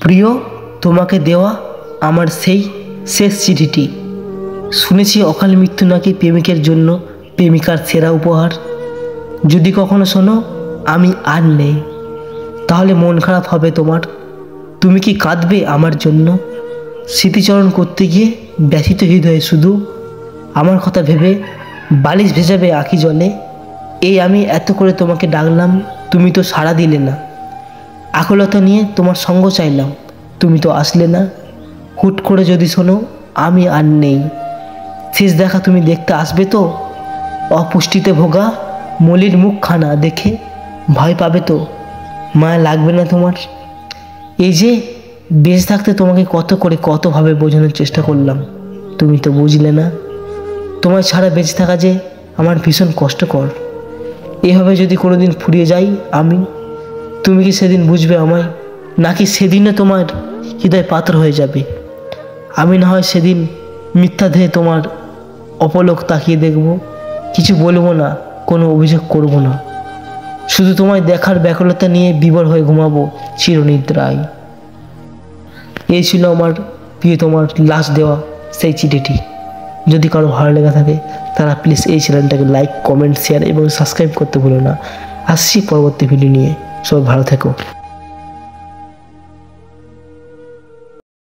প্রিয়, তোমাকে দেওয়া আমার সেই শেষ চিঠিটি। শুনেছি অকাল মৃত্যু নাকি প্রেমিকের জন্য প্রেমিকার সেরা উপহার। যদি কখনো শোনো আমি আর নেই, তাহলে মন খারাপ হবে তোমার। তুমি কি কাঁদবে আমার জন্য? স্মৃতিচরণ করতে গিয়ে ব্যথিত হৃদয়ে শুধু আমার কথা ভেবে বালিশ ভেজাবে আঁখি জলে। এই আমি এত করে তোমাকে ডাকলাম, তুমি তো সাড়া দিলে না। আকুলতা নিয়ে তোমার সঙ্গ চাইলাম, তুমি তো আসলে না। হুট করে যদি শোনো আমি আর নেই, শেষ দেখা তুমি দেখতে আসবে তো? অপুষ্টিতে ভোগা মলির মুখখানা দেখে ভয় পাবে তো? মায়া লাগবে না তোমার? এই যে বেঁচে থাকতে তোমাকে কতভাবে বোঝানোর চেষ্টা করলাম, তুমি তো বুঝলে না। তোমায় ছাড়া বেঁচে থাকা যে আমার ভীষণ কষ্টকর। এভাবে যদি কোনোদিন ফুরিয়ে যাই আমি, তুমি কি সেদিন বুঝবে আমায়? নাকি সেদিনে তোমার হৃদয় পাথর হয়ে যাবে? আমি না হয় সেদিন মিথ্যা দেহে তোমার অপলক তাকিয়ে দেখব, কিছু বলবো না, কোনো অভিযোগ করব না। শুধু তোমায় দেখার ব্যাকুলতা নিয়ে বিভোর হয়ে ঘুমাবো চিরনিদ্রায়। এই ছিল আমার প্রিয় তোমার লাস্ট দেওয়া সেই চিঠিটি। যদি কারো ভালো লেগে থাকে তারা প্লিজ এই চ্যানেলটাকে লাইক, কমেন্ট, শেয়ার এবং সাবস্ক্রাইব করতে ভুলো না। আসছি পরবর্তী ভিডিও নিয়ে, সবাই ভালো থেকো।